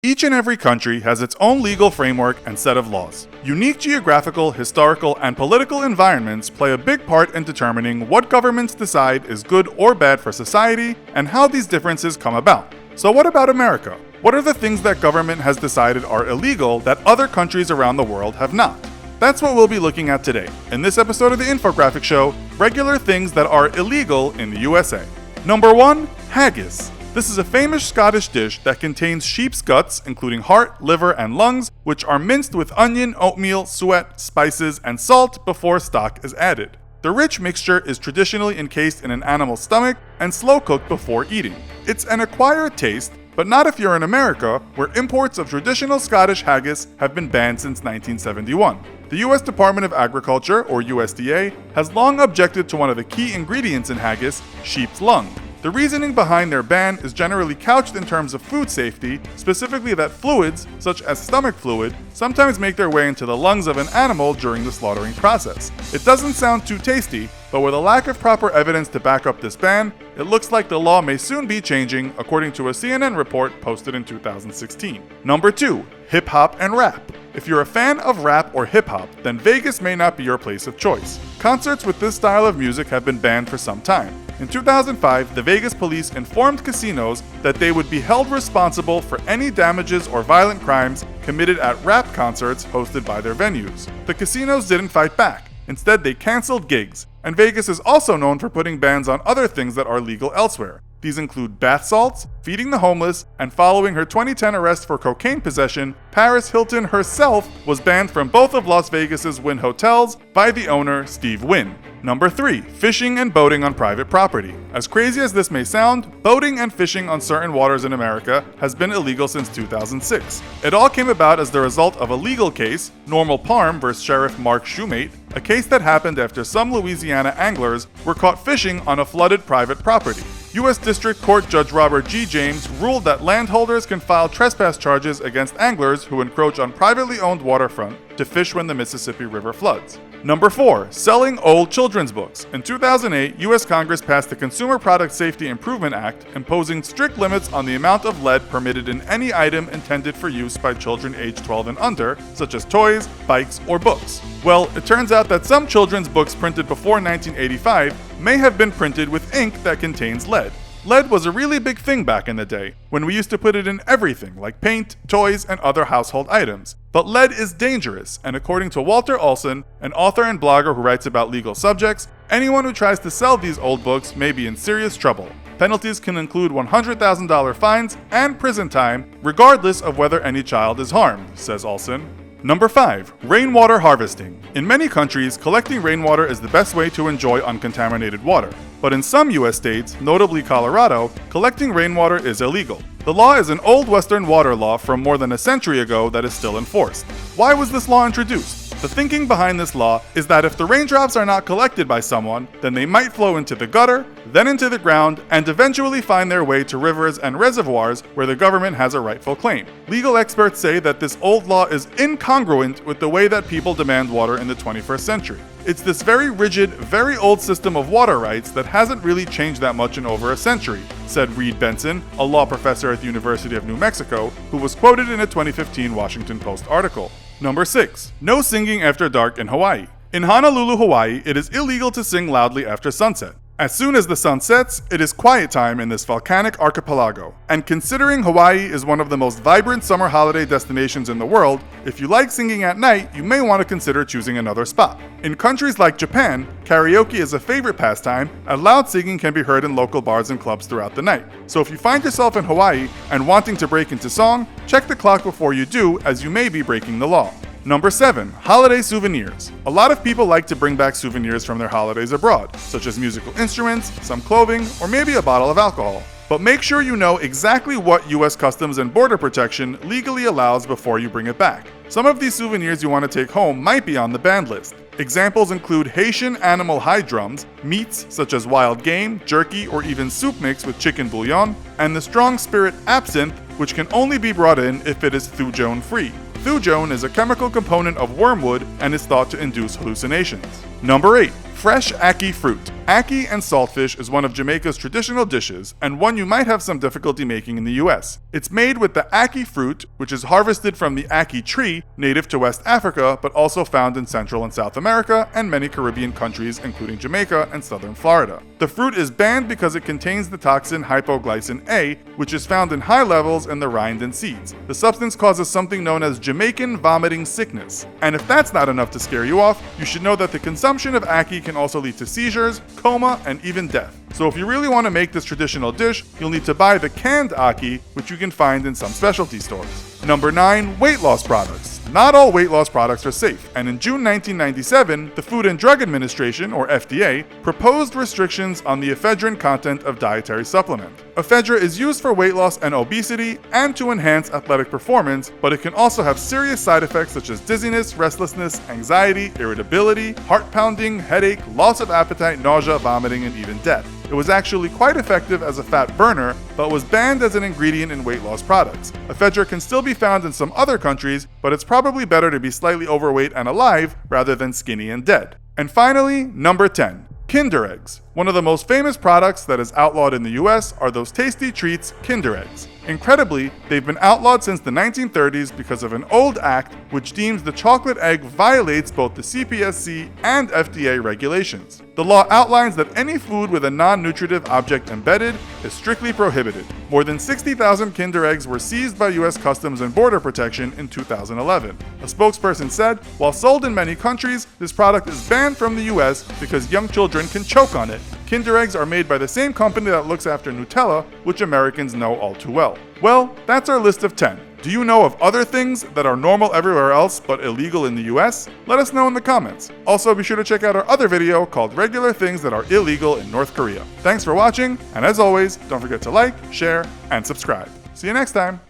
Each and every country has its own legal framework and set of laws. Unique geographical, historical, and political environments play a big part in determining what governments decide is good or bad for society and how these differences come about. So what about America? What are the things that government has decided are illegal that other countries around the world have not? That's what we'll be looking at today, in this episode of the Infographic Show, regular things that are illegal in the USA. Number 1, haggis. This is a famous Scottish dish that contains sheep's guts, including heart, liver, and lungs, which are minced with onion, oatmeal, suet, spices, and salt before stock is added. The rich mixture is traditionally encased in an animal's stomach and slow cooked before eating. It's an acquired taste, but not if you're in America, where imports of traditional Scottish haggis have been banned since 1971. The U.S. Department of Agriculture, or USDA, has long objected to one of the key ingredients in haggis, sheep's lung. The reasoning behind their ban is generally couched in terms of food safety, specifically that fluids, such as stomach fluid, sometimes make their way into the lungs of an animal during the slaughtering process. It doesn't sound too tasty, but with a lack of proper evidence to back up this ban, it looks like the law may soon be changing, according to a CNN report posted in 2016. Number 2, hip-hop and rap. If you're a fan of rap or hip-hop, then Vegas may not be your place of choice. Concerts with this style of music have been banned for some time. In 2005, the Vegas police informed casinos that they would be held responsible for any damages or violent crimes committed at rap concerts hosted by their venues. The casinos didn't fight back. Instead, they canceled gigs. And Vegas is also known for putting bans on other things that are legal elsewhere. These include bath salts, feeding the homeless, and following her 2010 arrest for cocaine possession, Paris Hilton herself was banned from both of Las Vegas's Wynn hotels by the owner, Steve Wynn. Number 3, fishing and boating on private property. As crazy as this may sound, boating and fishing on certain waters in America has been illegal since 2006. It all came about as the result of a legal case, Normal Parm vs. Sheriff Mark Shumate, a case that happened after some Louisiana anglers were caught fishing on a flooded private property. U.S. District Court Judge Robert G. James ruled that landholders can file trespass charges against anglers who encroach on privately owned waterfront to fish when the Mississippi River floods. Number 4, selling old children's books. In 2008, U.S. Congress passed the Consumer Product Safety Improvement Act, imposing strict limits on the amount of lead permitted in any item intended for use by children aged 12 and under, such as toys, bikes, or books. Well, it turns out that some children's books printed before 1985 may have been printed with ink that contains lead. Lead was a really big thing back in the day, when we used to put it in everything like paint, toys, and other household items. But lead is dangerous, and according to Walter Olson, an author and blogger who writes about legal subjects, anyone who tries to sell these old books may be in serious trouble. Penalties can include $100,000 fines and prison time, regardless of whether any child is harmed, says Olson. Number 5, rainwater harvesting. In many countries, collecting rainwater is the best way to enjoy uncontaminated water. But in some US states, notably Colorado, collecting rainwater is illegal. The law is an old Western water law from more than a century ago that is still enforced. Why was this law introduced? The thinking behind this law is that if the raindrops are not collected by someone, then they might flow into the gutter, then into the ground, and eventually find their way to rivers and reservoirs where the government has a rightful claim. Legal experts say that this old law is incongruent with the way that people demand water in the 21st century. It's this very rigid, very old system of water rights that hasn't really changed that much in over a century, said Reed Benson, a law professor at the University of New Mexico, who was quoted in a 2015 Washington Post article. Number 6, no singing after dark in Hawaii. In Honolulu, Hawaii, it is illegal to sing loudly after sunset. As soon as the sun sets, it is quiet time in this volcanic archipelago. And considering Hawaii is one of the most vibrant summer holiday destinations in the world, if you like singing at night, you may want to consider choosing another spot. In countries like Japan, karaoke is a favorite pastime, and loud singing can be heard in local bars and clubs throughout the night. So if you find yourself in Hawaii and wanting to break into song, check the clock before you do, as you may be breaking the law. Number 7, holiday souvenirs. A lot of people like to bring back souvenirs from their holidays abroad, such as musical instruments, some clothing, or maybe a bottle of alcohol. But make sure you know exactly what US Customs and Border Protection legally allows before you bring it back. Some of these souvenirs you want to take home might be on the banned list. Examples include Haitian animal hide drums, meats such as wild game, jerky, or even soup mix with chicken bouillon, and the strong spirit absinthe, which can only be brought in if it is thujone free. Thujone is a chemical component of wormwood and is thought to induce hallucinations. Number 8. Fresh ackee fruit. Ackee and saltfish is one of Jamaica's traditional dishes, and one you might have some difficulty making in the US. It's made with the ackee fruit, which is harvested from the ackee tree, native to West Africa, but also found in Central and South America and many Caribbean countries, including Jamaica and southern Florida. The fruit is banned because it contains the toxin hypoglycin A, which is found in high levels in the rind and seeds. The substance causes something known as Jamaican vomiting sickness. And if that's not enough to scare you off, you should know that the consumption of ackee can also lead to seizures, coma, and even death. So if you really want to make this traditional dish, you'll need to buy the canned ackee, which you can find in some specialty stores. Number 9. Weight loss products. Not all weight loss products are safe, and in June 1997, the Food and Drug Administration, or FDA, proposed restrictions on the ephedrine content of dietary supplement. Ephedra is used for weight loss and obesity and to enhance athletic performance, but it can also have serious side effects such as dizziness, restlessness, anxiety, irritability, heart pounding, headache, loss of appetite, nausea, vomiting, and even death. It was actually quite effective as a fat burner, but was banned as an ingredient in weight loss products. Ephedra can still be found in some other countries, but it's probably better to be slightly overweight and alive rather than skinny and dead. And finally, number 10. Kinder Eggs. One of the most famous products that is outlawed in the US are those tasty treats, Kinder Eggs. Incredibly, they've been outlawed since the 1930s because of an old act which deems the chocolate egg violates both the CPSC and FDA regulations. The law outlines that any food with a non-nutritive object embedded is strictly prohibited. More than 60,000 Kinder Eggs were seized by US Customs and Border Protection in 2011. A spokesperson said, while sold in many countries, this product is banned from the US because young children can choke on it. Kinder Eggs are made by the same company that looks after Nutella, which Americans know all too well. Well, that's our list of 10. Do you know of other things that are normal everywhere else but illegal in the US? Let us know in the comments. Also, be sure to check out our other video called Regular Things That Are Illegal in North Korea. Thanks for watching, and as always, don't forget to like, share, and subscribe. See you next time!